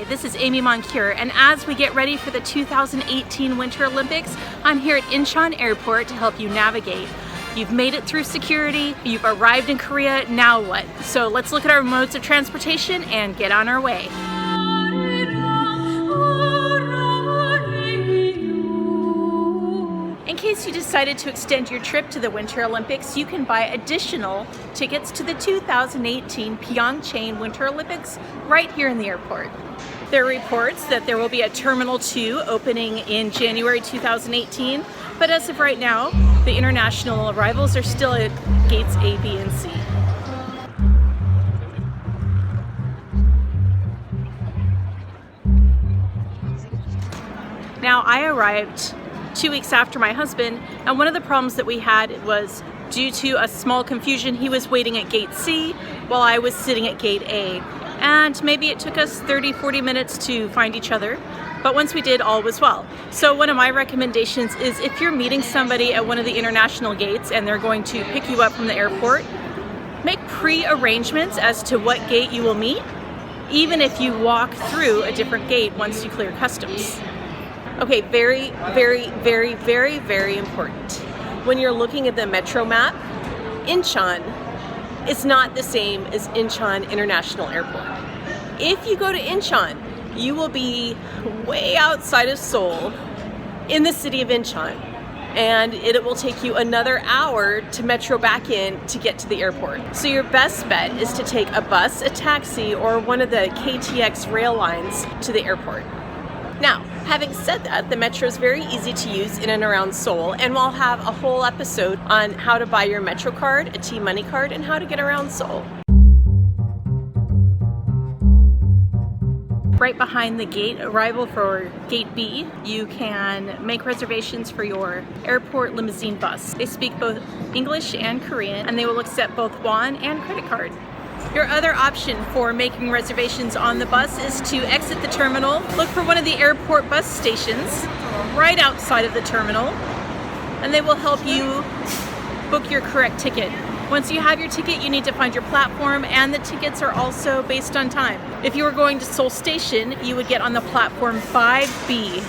this is Amy Moncure, and as we get ready for the 2018 Winter Olympics, I'm here at Incheon Airport to help you navigate. You've made it through security, you've arrived in Korea, now what? So let's look at our modes of transportation and get on our way. In case you decided to extend your trip to the Winter Olympics, you can buy additional tickets to the 2018 Pyeongchang Winter Olympics right here in the airport. There are reports that there will be a Terminal 2 opening in January 2018, but as of right now, the international arrivals are still at gates A, B, and C. Now, I arrived 2 weeks after my husband, and one of the problems that we had was due to a small confusion. He was waiting at gate C while I was sitting at gate A, and maybe it took us 30-40 minutes to find each other, but once we did, all was well. So one of my recommendations is if you're meeting somebody at one of the international gates and they're going to pick you up from the airport, make pre-arrangements as to what gate you will meet, even if you walk through a different gate once you clear customs. Okay, very, very, very, very, very important. When you're looking at the Metro map, Incheon is not the same as Incheon International Airport. If you go to Incheon, you will be way outside of Seoul in the city of Incheon, and it will take you another hour to metro back in to get to the airport. So your best bet is to take a bus, a taxi, or one of the KTX rail lines to the airport. Now, having said that, the Metro is very easy to use in and around Seoul, and we'll have a whole episode on how to buy your Metro card, a T-Money card, and how to get around Seoul. Right behind the gate arrival for gate B, you can make reservations for your airport limousine bus. They speak both English and Korean, and they will accept both won and credit card. Your other option for making reservations on the bus is to exit the terminal, look for one of the airport bus stations right outside of the terminal, and they will help you book your correct ticket. Once you have your ticket, you need to find your platform, and the tickets are also based on time. If you were going to Seoul Station, you would get on the platform 5B.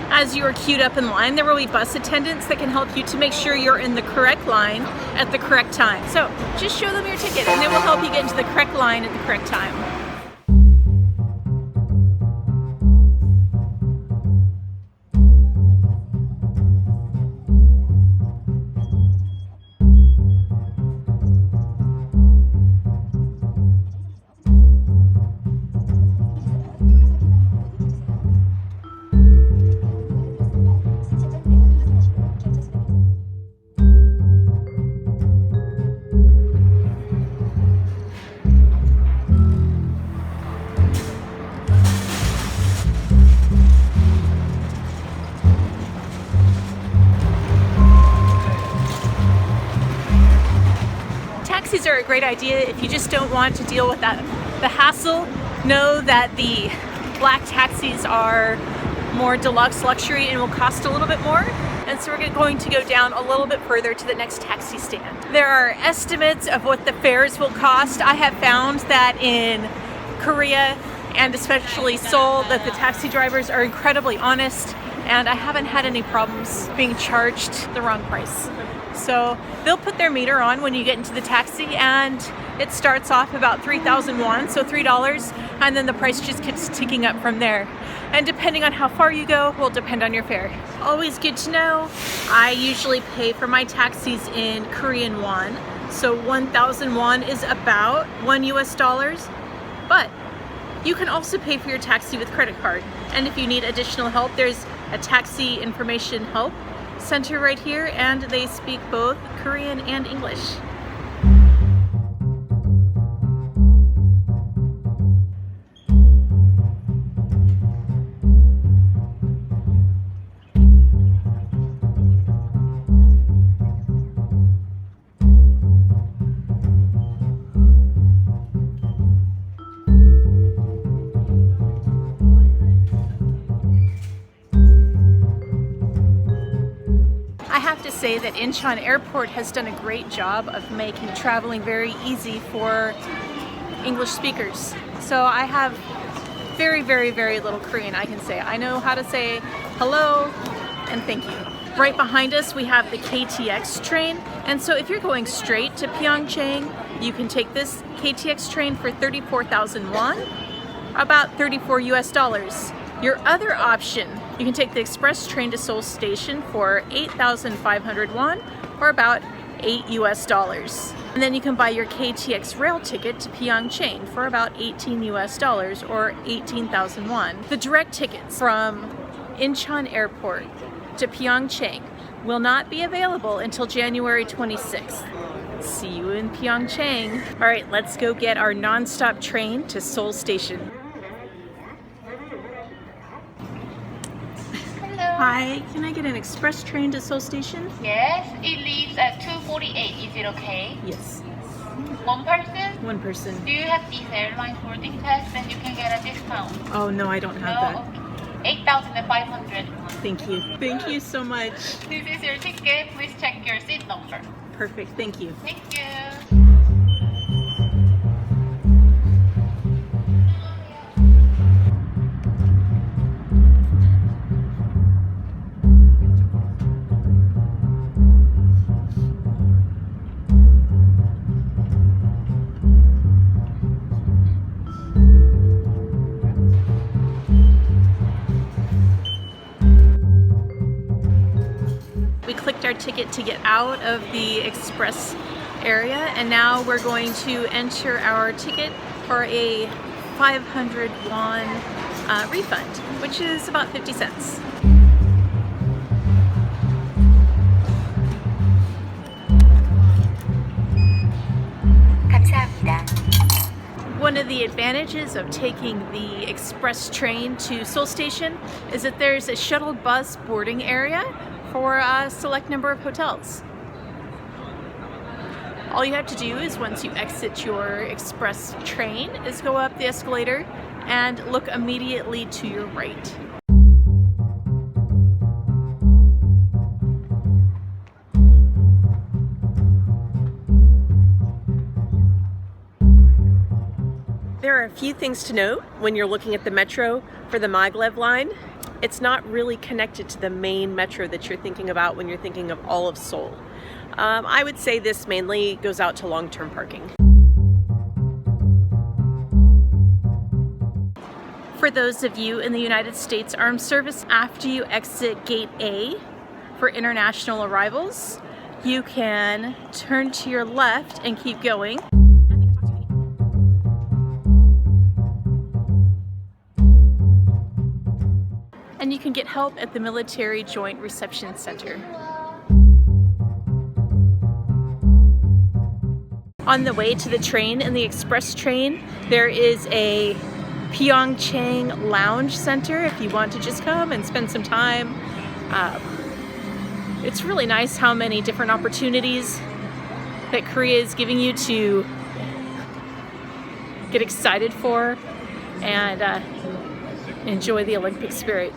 As you are queued up in line, there will be bus attendants that can help you to make sure you're in the correct line at the correct time. So just show them your ticket and they will help you get into the correct line at the correct time. Taxis are a great idea if you just don't want to deal with the hassle. Know that the black taxis are more deluxe luxury and will cost a little bit more. And so we're going to go down a little bit further to the next taxi stand. There are estimates of what the fares will cost. I have found that in Korea and especially Seoul that the taxi drivers are incredibly honest, and I haven't had any problems being charged the wrong price. So they'll put their meter on when you get into the taxi, and it starts off about 3,000 won, so $3, and then the price just keeps ticking up from there. And depending on how far you go will depend on your fare. Always good to know. I usually pay for my taxis in Korean won, so 1,000 won is about $1 US, but you can also pay for your taxi with credit card. And if you need additional help, there's a taxi information help center right here, and they speak both Korean and English. I have to say that Incheon Airport has done a great job of making traveling very easy for English speakers. So I have very, very, very little Korean I can say. I know how to say hello and thank you. Right behind us we have the KTX train, and so if you're going straight to Pyeongchang, you can take this KTX train for 34,000 won, about $34 US. Your other option, you can take the express train to Seoul Station for 8,500 won, or about $8 US. And then you can buy your KTX rail ticket to Pyeongchang for about $18 US, or 18,000 won. The direct tickets from Incheon Airport to Pyeongchang will not be available until January 26th. See you in Pyeongchang. All right, let's go get our non-stop train to Seoul Station. Hi, can I get an express train to Seoul Station? Yes, it leaves at 2:48. Is it okay? Yes. One person? One person. Do you have this airline boarding pass? Then you can get a discount. Oh no, I don't have that. Okay. 8,500. Thank you. Thank you so much. This is your ticket. Please check your seat number. Perfect, thank you. Thank you. We clicked our ticket to get out of the express area, and now we're going to enter our ticket for a 500 won refund, which is about 50 cents. One of the advantages of taking the express train to Seoul Station is that there's a shuttle bus boarding area for a select number of hotels. All you have to do is, once you exit your express train, is go up the escalator and look immediately to your right. There are a few things to note when you're looking at the metro for the Maglev line. It's not really connected to the main metro that you're thinking about when you're thinking of all of Seoul. I would say this mainly goes out to long-term parking. For those of you in the United States Armed Service, after you exit Gate A for international arrivals, you can turn to your left and keep going. And you can get help at the Military Joint Reception Center. On the way to the train and the express train, there is a Pyeongchang Lounge Center if you want to just come and spend some time. It's really nice how many different opportunities that Korea is giving you to get excited for and enjoy the Olympic spirit.